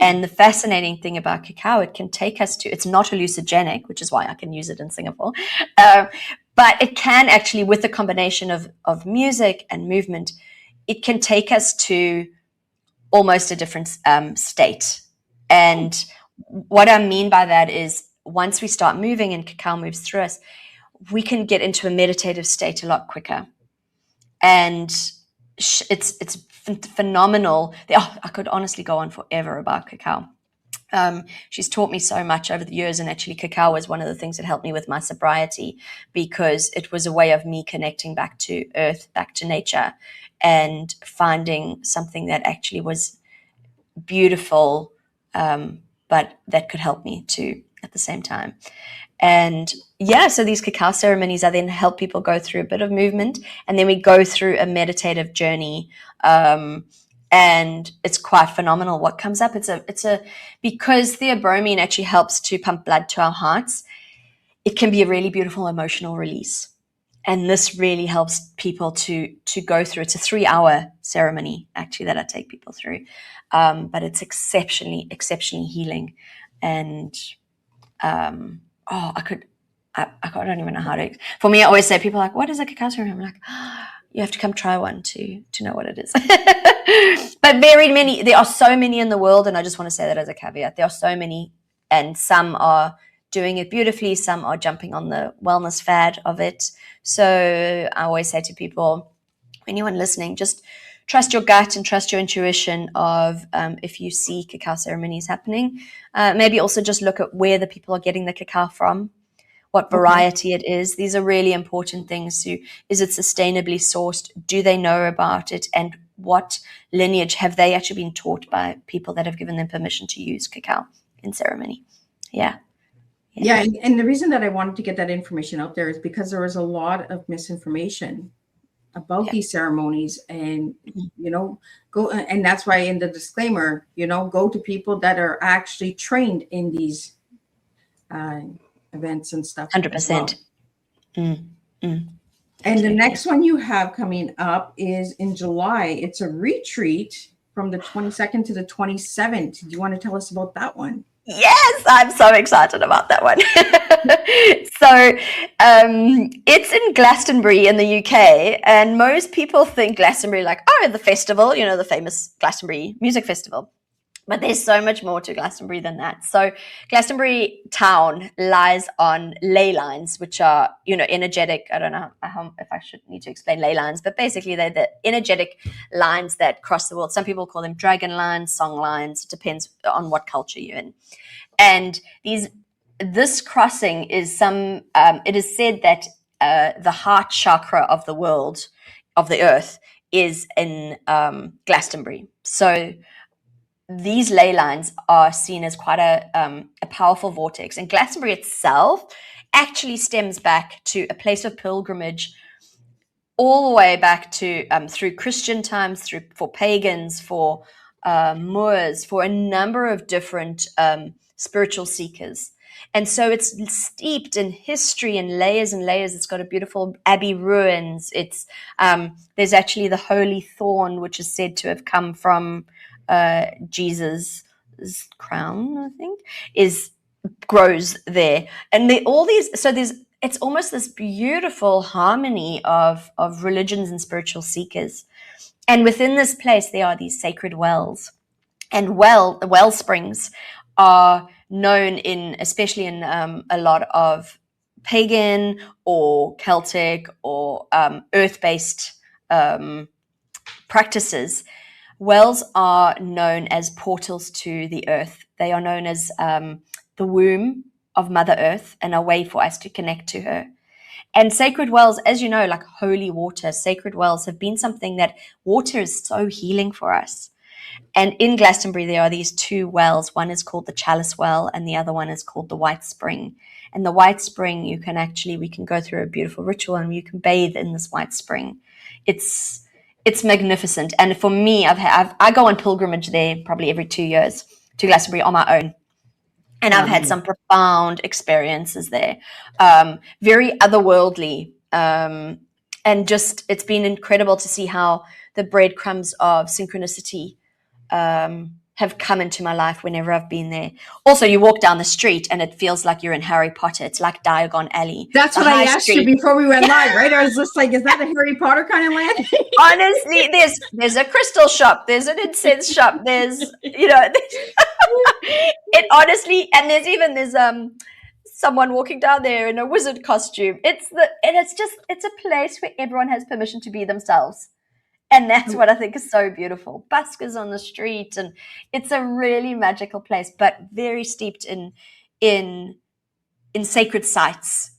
And the fascinating thing about cacao, it can take us to, it's not hallucinogenic, which is why I can use it in Singapore, but it can actually, with the combination of music and movement, it can take us to almost a different state. And what I mean by that is, once we start moving and cacao moves through us, we can get into a meditative state a lot quicker. And it's phenomenal. I could honestly go on forever about cacao. She's taught me so much over the years, and actually cacao was one of the things that helped me with my sobriety, because it was a way of me connecting back to earth, back to nature, and finding something that actually was beautiful, but that could help me too at the same time. And so these cacao ceremonies, I then help people go through a bit of movement, and then we go through a meditative journey. And it's quite phenomenal what comes up. Because theobromine actually helps to pump blood to our hearts, it can be a really beautiful emotional release. And this really helps people to go through. It's a 3-hour ceremony, actually, that I take people through. But it's exceptionally healing. And I don't even know how to. For me, I always say, people are like, what is a cacao ceremony? I'm like, you have to come try one to know what it is. But there are so many in the world, and I just want to say that as a caveat. There are so many, and some are doing it beautifully, some are jumping on the wellness fad of it. So I always say to people, anyone listening, just trust your gut and trust your intuition of if you see cacao ceremonies happening. Maybe also just look at where the people are getting the cacao from, what variety it is. These are really important things. Is it sustainably sourced? Do they know about it? And what lineage have they actually been taught by people that have given them permission to use cacao in ceremony? Yeah, and the reason that I wanted to get that information out there is because there was a lot of misinformation about these ceremonies, and go, and that's why in the disclaimer, go to people that are actually trained in these events and stuff. 100%. And the Absolutely. next one you have coming up is in July. It's a retreat from the 22nd to the 27th. Do you want to tell us about that one? Yes, I'm so excited about that one. So it's in Glastonbury in the UK, and most people think Glastonbury like, oh, the festival, you know, the famous Glastonbury music festival. But there's so much more to Glastonbury than that. So Glastonbury town lies on ley lines, which are, you know, energetic. I don't know if I should need to explain ley lines, but basically they're the energetic lines that cross the world. Some people call them dragon lines, song lines. It depends on what culture you're in. And this crossing is it is said that the heart chakra of the world, of the earth, is in Glastonbury. So these ley lines are seen as quite a powerful vortex. And Glastonbury itself actually stems back to a place of pilgrimage all the way back to through Christian times, for pagans, for Moors, for a number of different spiritual seekers. And so it's steeped in history and layers. It's got a beautiful abbey ruins. It's there's actually the holy thorn, which is said to have come from Jesus' crown, I think, grows there. And all these, so it's almost this beautiful harmony of religions and spiritual seekers. And within this place, there are these sacred wells. And the well springs are known especially in a lot of pagan or Celtic or earth-based practices. Wells are known as portals to the earth. They are known as the womb of Mother Earth and a way for us to connect to her. And sacred wells, as you know, like holy water, sacred wells have been something that water is so healing for us. And in Glastonbury, there are these two wells. One is called the Chalice Well, and the other one is called the White Spring. And the White Spring, we can go through a beautiful ritual and you can bathe in this White Spring. It's magnificent. And for me, I go on pilgrimage there probably every 2 years to Glastonbury on my own. And I've had some profound experiences there, very otherworldly. And just, it's been incredible to see how the breadcrumbs of synchronicity have come into my life whenever I've been there. Also, you walk down the street and it feels like you're in Harry Potter. It's like Diagon Alley. That's what I asked you before we went live, right? I was just like, is that a Harry Potter kind of land? Honestly, there's a crystal shop, there's an incense shop, there's it honestly, and there's someone walking down there in a wizard costume. It's a place where everyone has permission to be themselves. And that's what I think is so beautiful. Buskers on the street, and it's a really magical place, but very steeped in sacred sites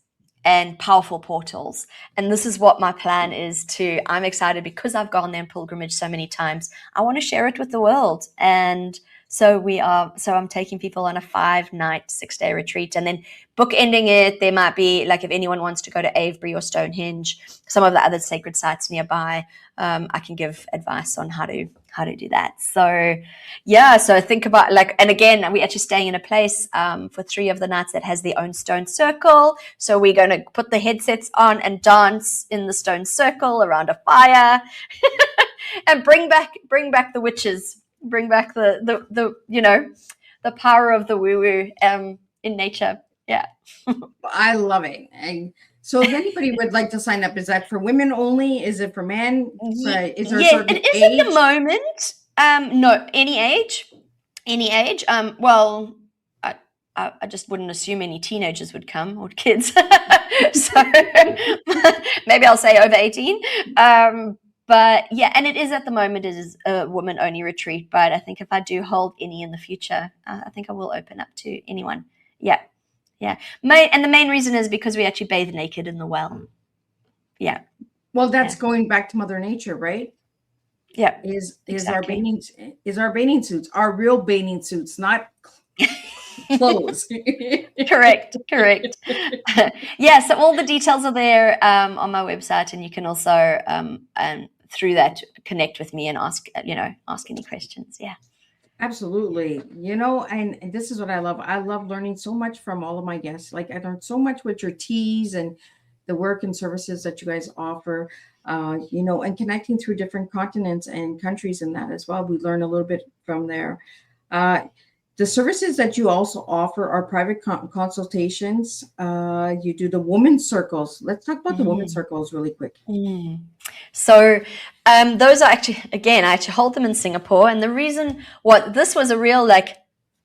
and powerful portals. And this is what my plan is I'm excited because I've gone there in pilgrimage so many times. I want to share it with the world. And so I'm taking people on a 5-night, 6-day retreat, and then bookending it. There might be, like, if anyone wants to go to Avebury or Stonehenge, some of the other sacred sites nearby, I can give advice on how to do that. So yeah, so think about, like, and again, we're actually staying in a place for 3 of the nights that has their own stone circle. So we're going to put the headsets on and dance in the stone circle around a fire and bring back the witches, bring back the power of the woo-woo in nature. Yeah. I love it. And so if anybody would like to sign up, is that for women only? Is it for men? Is there a certain it is age? at the moment. No, any age. Well, I just wouldn't assume any teenagers would come, or kids. So maybe I'll say over 18. But yeah, and it is at the moment, it is a woman-only retreat. But I think if I do hold any in the future, I think I will open up to anyone. Yeah. Yeah. And the main reason is because we actually bathe naked in the well. Yeah. Well, that's going back to Mother Nature, right? Yeah. Exactly. Our bathing suits, our real bathing suits, not clothes. Correct. Yeah. So all the details are there on my website, and you can also through that connect with me and ask any questions. Yeah. Absolutely. And this is what I love. I love learning so much from all of my guests. Like, I learned so much with your teas and the work and services that you guys offer, and connecting through different continents and countries and that as well. We learn a little bit from there. The services that you also offer are private consultations. You do the women's circles. Let's talk about the women's circles really quick. So those are actually, again, I actually hold them in Singapore. And the reason this was a real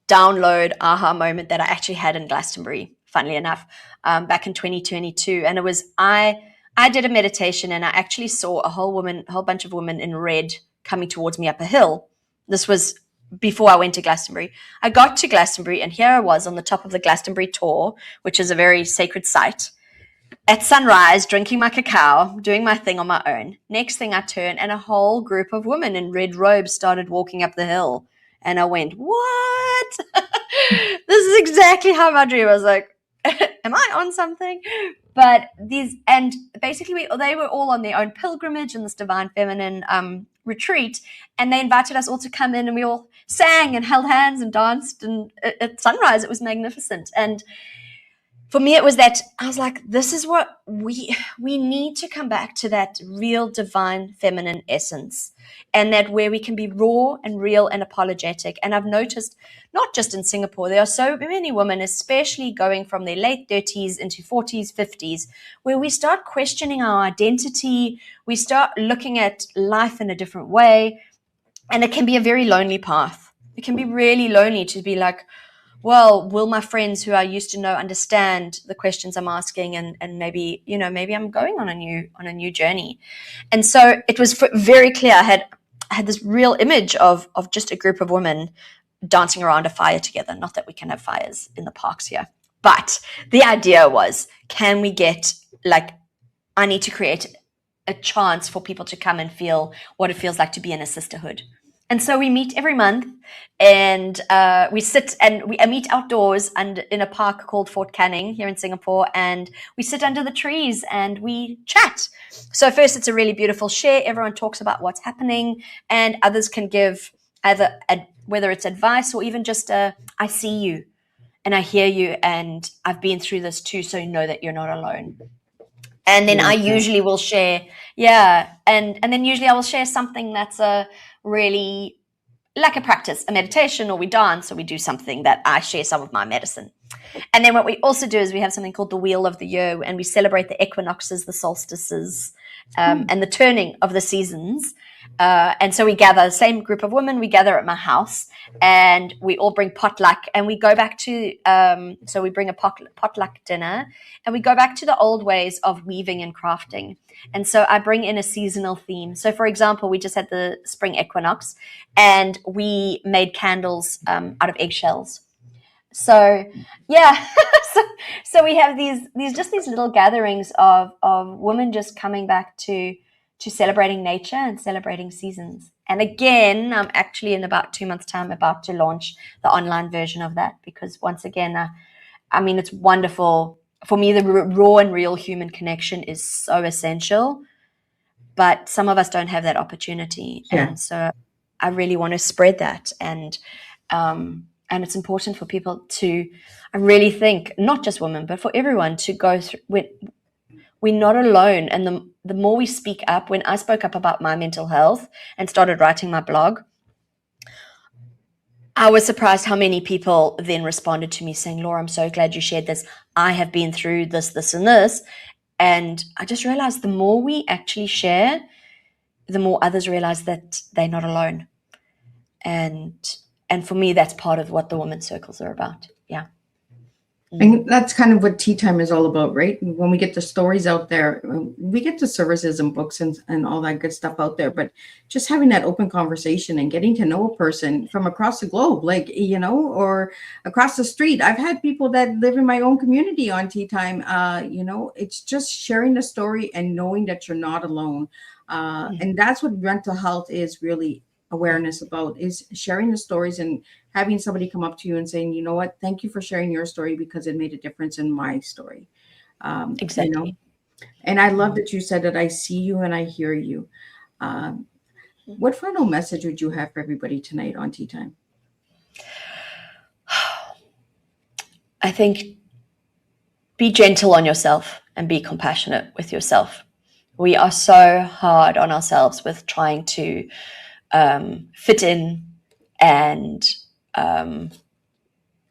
download aha moment that I actually had in Glastonbury, funnily enough, back in 2022. And it was, I did a meditation and I actually saw a whole bunch of women in red coming towards me up a hill. This was before I went to Glastonbury. I got to Glastonbury and here I was on the top of the Glastonbury Tor, which is a very sacred site, at sunrise, drinking my cacao, doing my thing on my own. Next thing I turn and a whole group of women in red robes started walking up the hill. And I went, what? This is exactly how my dream. I was like, am I on something? But basically they were all on their own pilgrimage in this divine feminine retreat. And they invited us all to come in and we all sang and held hands and danced. And at sunrise, it was magnificent. And for me, it was that I was like, this is what we need to come back to, that real divine feminine essence, and that where we can be raw and real and apologetic. And I've noticed, not just in Singapore, there are so many women, especially going from their late 30s into 40s, 50s, where we start questioning our identity. We start looking at life in a different way. And it can be a very lonely path. It can be really lonely to be like, well, will my friends who I used to know understand the questions I'm asking, and maybe I'm going on a new journey. And so it was very clear. I had this real image of just a group of women dancing around a fire together. Not that we can have fires in the parks here, but the idea was, can we get I need to create a chance for people to come and feel what it feels like to be in a sisterhood. And so we meet every month, and we sit and we meet outdoors and in a park called Fort Canning here in Singapore, and we sit under the trees and we chat. So first, it's a really beautiful share. Everyone talks about what's happening, and others can give either whether it's advice or even just I see you and I hear you and I've been through this too, so you know that you're not alone. And then I usually will share, and then usually I will share something that's a really like a practice, a meditation, or we dance, or we do something that I share some of my medicine. And then what we also do is we have something called the Wheel of the Year, and we celebrate the equinoxes, the solstices, and the turning of the seasons. And so we gather, the same group of women, we gather at my house, and we all bring potluck, and we go back to, so we bring a potluck dinner, and we go back to the old ways of weaving and crafting. And so I bring in a seasonal theme. So for example, we just had the spring equinox, and we made candles out of eggshells. So yeah, so we have these little gatherings of women just coming back to celebrating nature and celebrating seasons. And again, I'm actually in about 2 months' time about to launch the online version of that, because once again, I mean, it's wonderful. For me, the raw and real human connection is so essential, but some of us don't have that opportunity. Yeah. And so I really want to spread that. And it's important for people to, I really think, not just women, but for everyone to go through. We're not alone. And the more we speak up, when I spoke up about my mental health and started writing my blog, I was surprised how many people then responded to me saying, Laura, I'm so glad you shared this. I have been through this, this, and this. And I just realized the more we actually share, the more others realize that they're not alone. And for me, that's part of what the women's circles are about. Yeah. And that's kind of what Tea Time is all about, right? When we get the stories out there, we get the services and books and all that good stuff out there, but just having that open conversation and getting to know a person from across the globe, or across the street. I've had people that live in my own community on Tea Time. It's just sharing the story and knowing that you're not alone. And that's what mental health is really awareness about, is sharing the stories and having somebody come up to you and saying, you know what, thank you for sharing your story because it made a difference in my story. Exactly. And I love that you said that I see you and I hear you. What final message would you have for everybody tonight on Tea Time? I think be gentle on yourself. and be compassionate with yourself. We are so hard on ourselves with trying to fit in and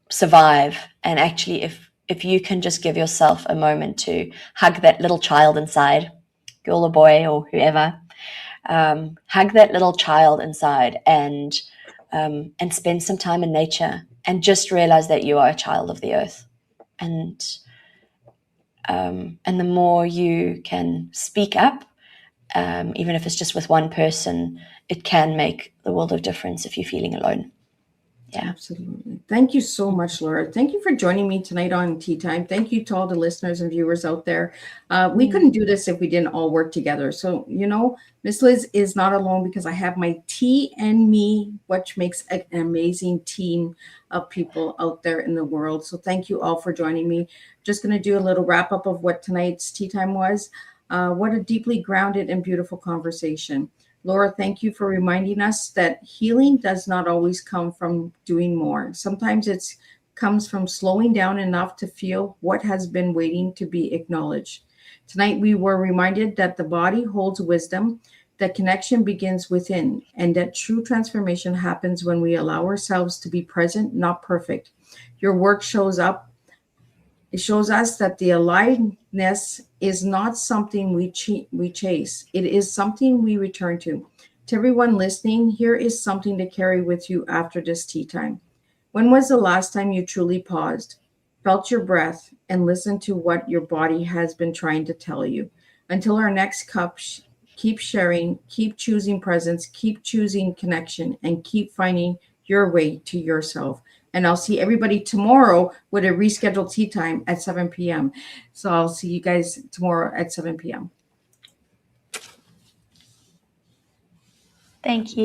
survive. And actually, if you can just give yourself a moment to hug that little child inside, girl or boy or whoever, hug that little child inside and spend some time in nature and just realize that you are a child of the earth. And the more you can speak up, even if it's just with one person, it can make the world of difference if you're feeling alone. Yeah. Absolutely. Thank you so much, Laura. Thank you for joining me tonight on Tea Time. Thank you to all the listeners and viewers out there. We couldn't do this if we didn't all work together. So, Miss Liz is not alone because I have my tea and me, which makes an amazing team of people out there in the world. So thank you all for joining me. Just going to do a little wrap up of what tonight's Tea Time was. What a deeply grounded and beautiful conversation. Laura, thank you for reminding us that healing does not always come from doing more. Sometimes it comes from slowing down enough to feel what has been waiting to be acknowledged. Tonight, we were reminded that the body holds wisdom, that connection begins within, and that true transformation happens when we allow ourselves to be present, not perfect. Your work shows up. It shows us that the aliveness is not something we chase. It is something we return to. To everyone listening, here is something to carry with you after this tea time. When was the last time you truly paused, felt your breath, and listened to what your body has been trying to tell you? Until our next cup, keep sharing, keep choosing presence, keep choosing connection, and keep finding your way to yourself. And I'll see everybody tomorrow with a rescheduled tea time at 7 p.m. So I'll see you guys tomorrow at 7 p.m. Thank you.